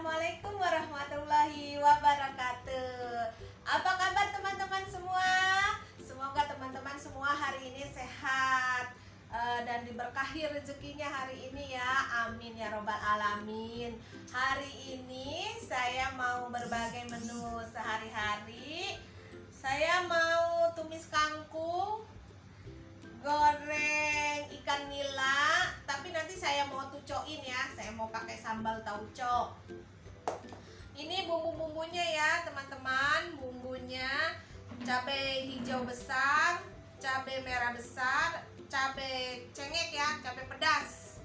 Assalamualaikum warahmatullahi wabarakatuh. Apa kabar teman-teman semua? Semoga teman-teman semua hari ini sehat dan diberkahi rezekinya hari ini ya. Amin ya robbal alamin. Hari ini saya mau berbagi menu sehari-hari. Saya mau tumis kangkung, goreng ikan nila, tapi nanti saya mau tucoin ya. Saya mau pakai sambal tauco. Ini bumbu-bumbunya ya teman-teman. Bumbunya cabai hijau besar, cabai merah besar, cabai cengek ya, cabai pedas,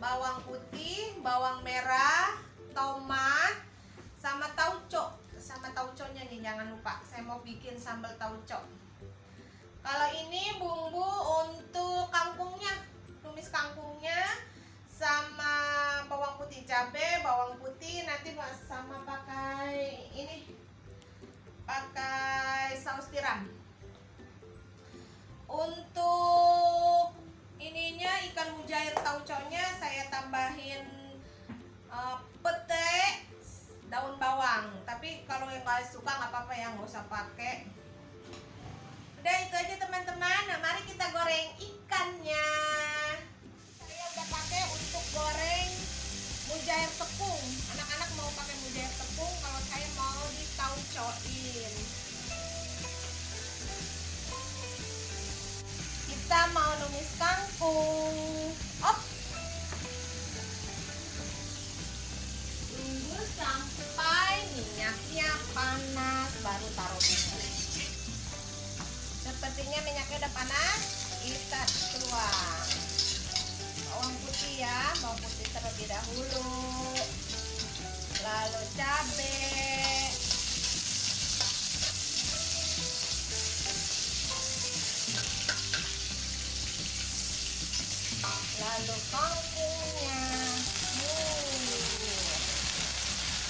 bawang putih, bawang merah, tomat, sama tauco. Sama tauconya nih jangan lupa. Saya mau bikin sambal tauco. Kalau ini bumbu untuk kangkungnya, tumis kangkungnya sama bawang putih, cabai, bawang putih, nanti sama pakai ini, pakai saus tiram. Untuk ininya ikan mujair tauconya saya tambahin pete, daun bawang. Tapi kalau yang nggak suka nggak apa-apa ya, nggak usah pakai. Udah itu aja teman-teman. Nah mari kita goreng ikannya. Saya udah pakai untuk goreng mujair tepung. Anak-anak mau pakai mujair tepung, kalau saya mau ditaucoin. Kita mau numis kangkung. Tunggu sampai minyaknya panas baru taruh bumbu. Sepertinya minyaknya udah panas, kita tuang bawang putih ya, bawang putih terlebih dahulu, lalu cabai, lalu kangkungnya,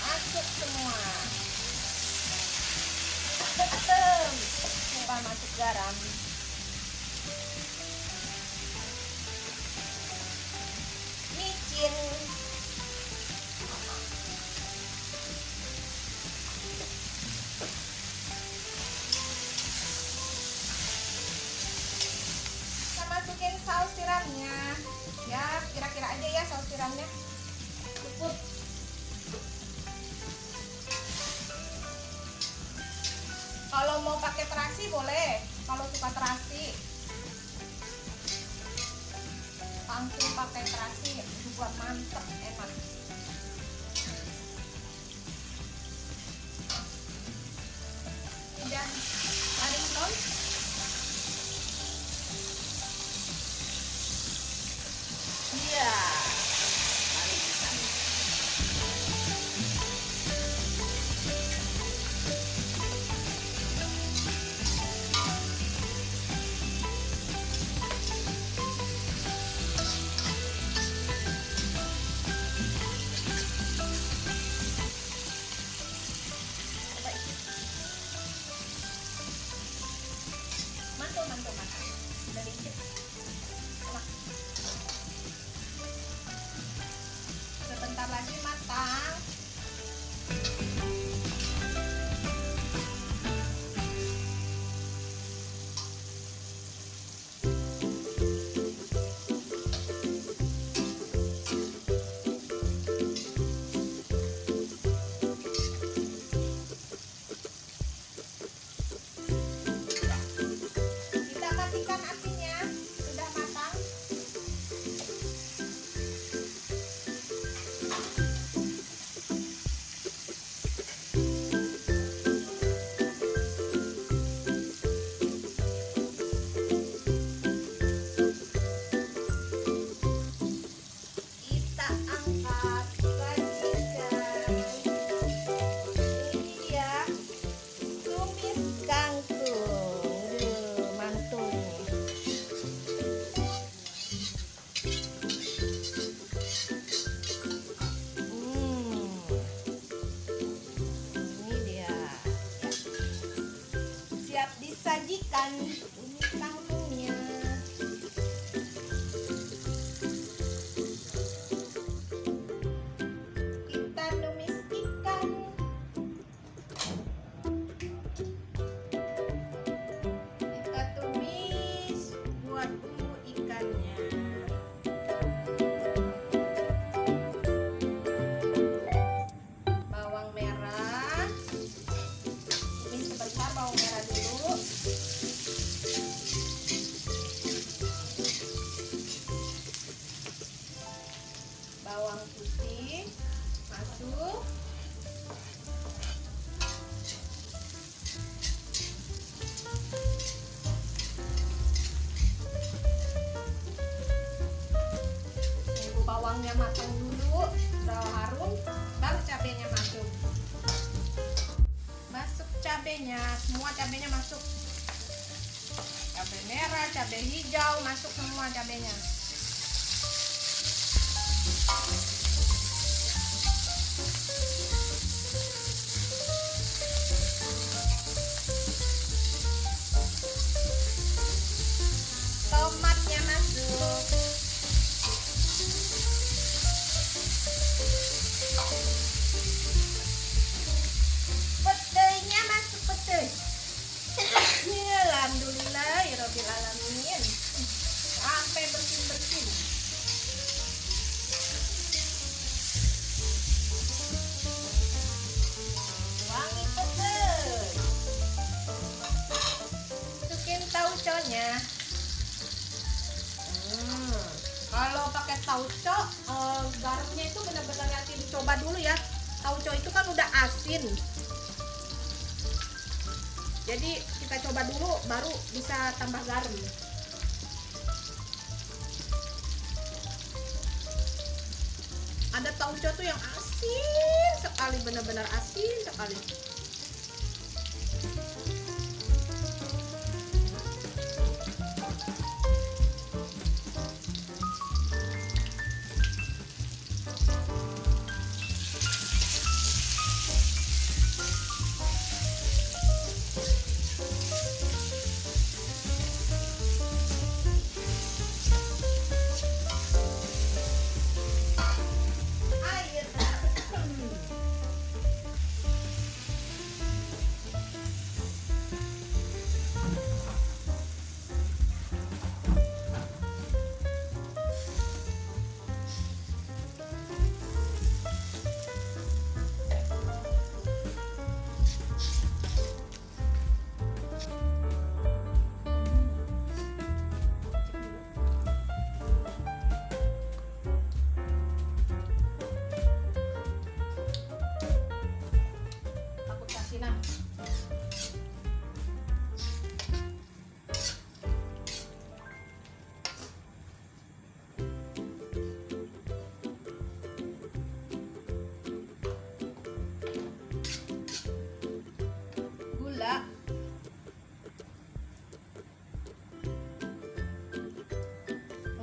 masuk semua. Lupa masuk garam. Micin. Kita masukin saus tiramnya. Ya, kira-kira aja ya saus tiramnya. Cukup. Kalau mau pakai terasi boleh, kalau suka terasi. Kangkung pakai terasi juga mantep, enak. Udah paling belum? Iya. putih masuk. Tunggu bawangnya matang dulu, udah harum, baru cabenya masuk. Masuk cabenya, semua cabenya masuk. Cabai merah, cabai hijau, masuk semua cabenya. Tomatnya masuk. Pedenya masuk, pedai. Alhamdulillahirabbil alamin. Sampai bersin-bersin. Wangi pedai. Masukin tauconya. Kalau pakai tauco, garamnya itu benar-benar nanti dicoba dulu ya. Tauco itu kan udah asin. Jadi kita coba dulu baru bisa tambah garam. Ada tauco tuh yang asin sekali, benar-benar asin sekali.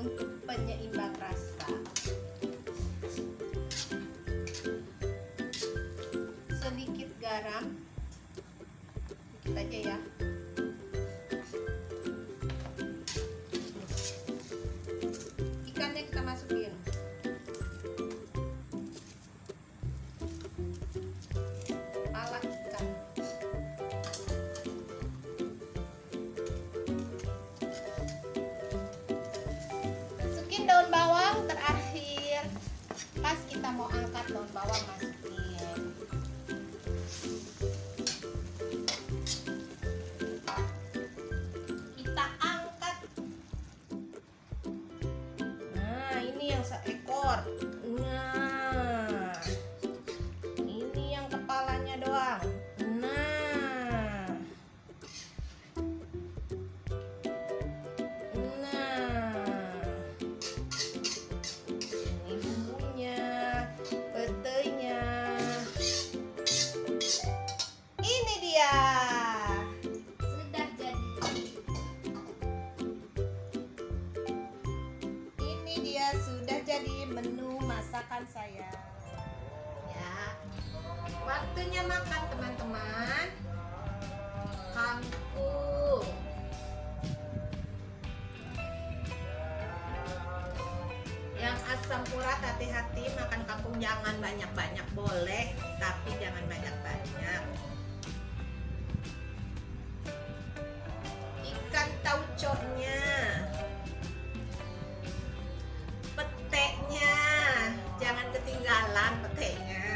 Untuk penyeimbang rasa, sedikit garam, dikit aja ya. Ikannya kita masukin. Kepala ikan. Daun bawang terakhir, pas kita mau angkat daun bawang masukin. Kita angkat. Nah, ini yang seekor. Nah, ini yang kepalanya doang. Sudah jadi menu masakan saya ya. Waktunya makan teman-teman. Kangkung, yang asam urat hati-hati makan kangkung, jangan banyak-banyak, boleh tapi jangan banyak-banyak. Ikan tauconya, peteknya jangan ketinggalan, peteknya.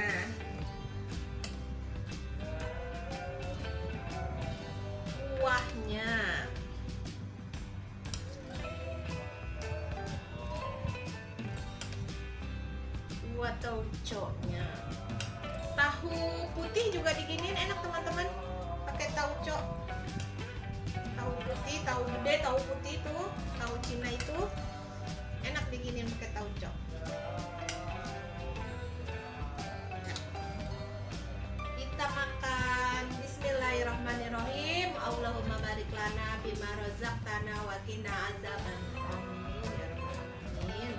Kuahnya, tauconya. Tahu putih juga diginiin enak teman-teman, pakai tauco. Tahu putih, tahu gede, tahu putih itu, tahu Cina itu enak diginiin pakai tauco. Kita makan. Bismillahirrahmanirrahim. Allahumma barik lana bima razaqtana wa qina azabannar. Amin.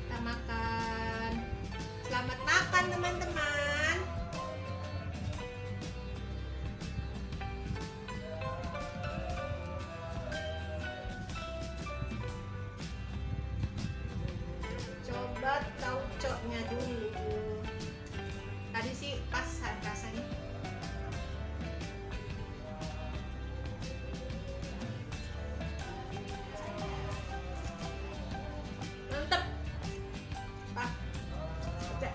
Kita makan. Selamat makan teman-teman. Coba tauconya dulu. Tadi sih pas rasanya. Mantep. Pak. Cek.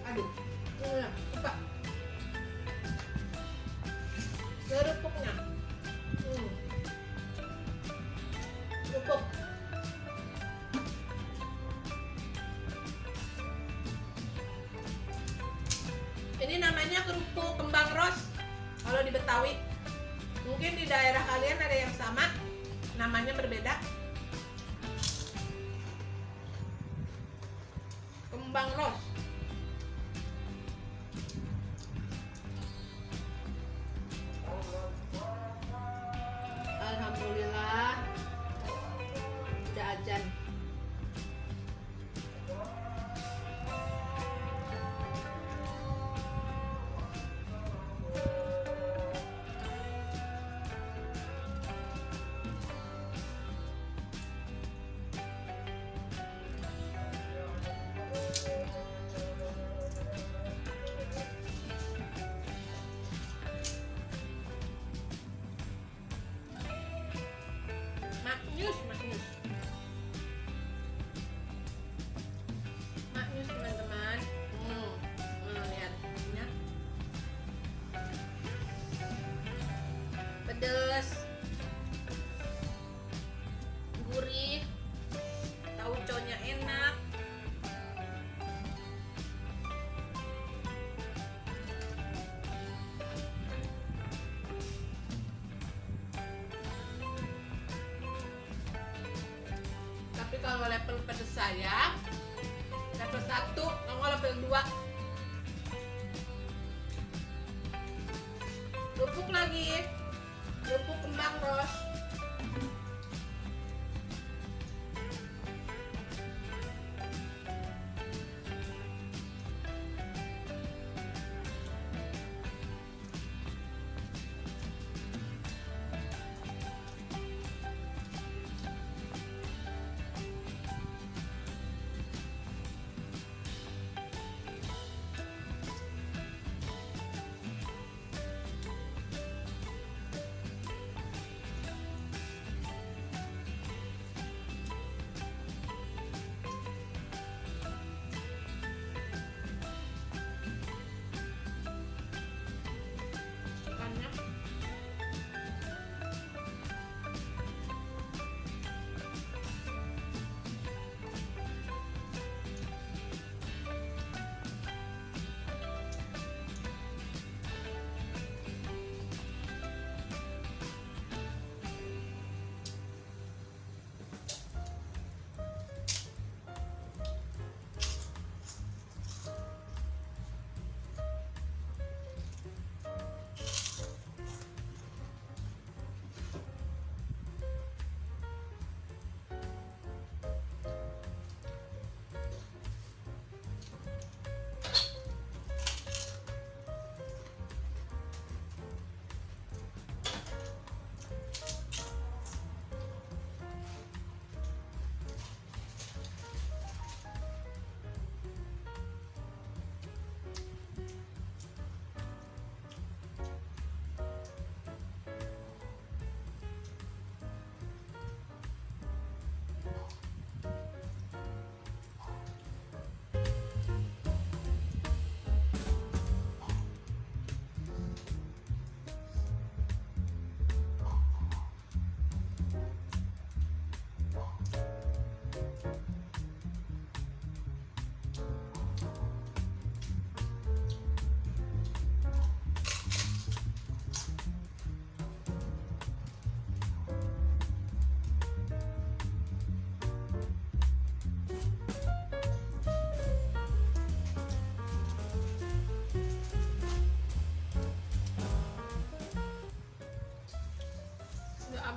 Aduh. Lupa. Kerupuknya. Kerupuk. Ini namanya kerupuk kembang ros kalau di Betawi. Mungkin di daerah kalian ada yang sama, namanya berbeda. Kembang ros. Alhamdulillah udah azan. Maknyus teman-teman. Lihat ya. Pedes, gurih, tauconya enak. Tapi kalau level pedes saya level 1, kalau level 2. Kerupuk lagi. Kerupuk kembang ros.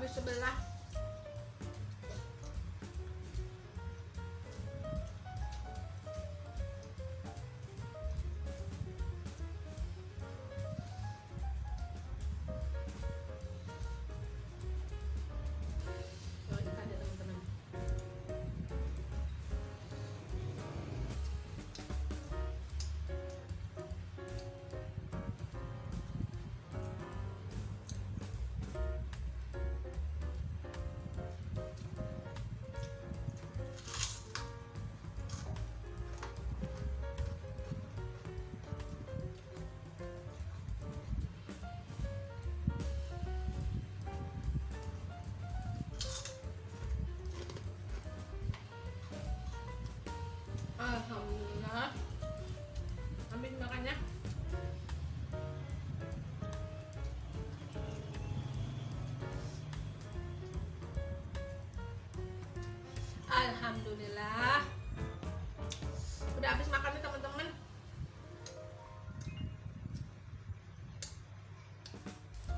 habis sebelah. Alhamdulillah. Ambil makannya. Alhamdulillah. Udah habis makannya teman-teman.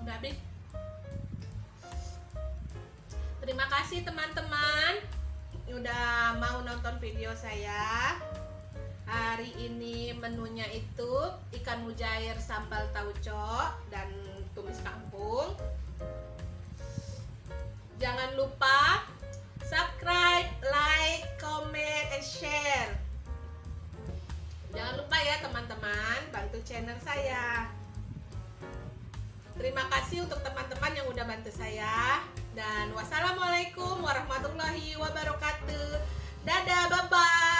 Udah habis. Terima kasih teman-teman udah mau nonton video saya. Hari ini menunya itu ikan mujair sambal tauco dan tumis kangkung. Jangan lupa subscribe, like, comment, and share. Jangan lupa ya teman-teman, bantu channel saya. Terima kasih untuk teman-teman yang udah bantu saya. Dan wassalamualaikum warahmatullahi wabarakatuh. Dadah, bye-bye.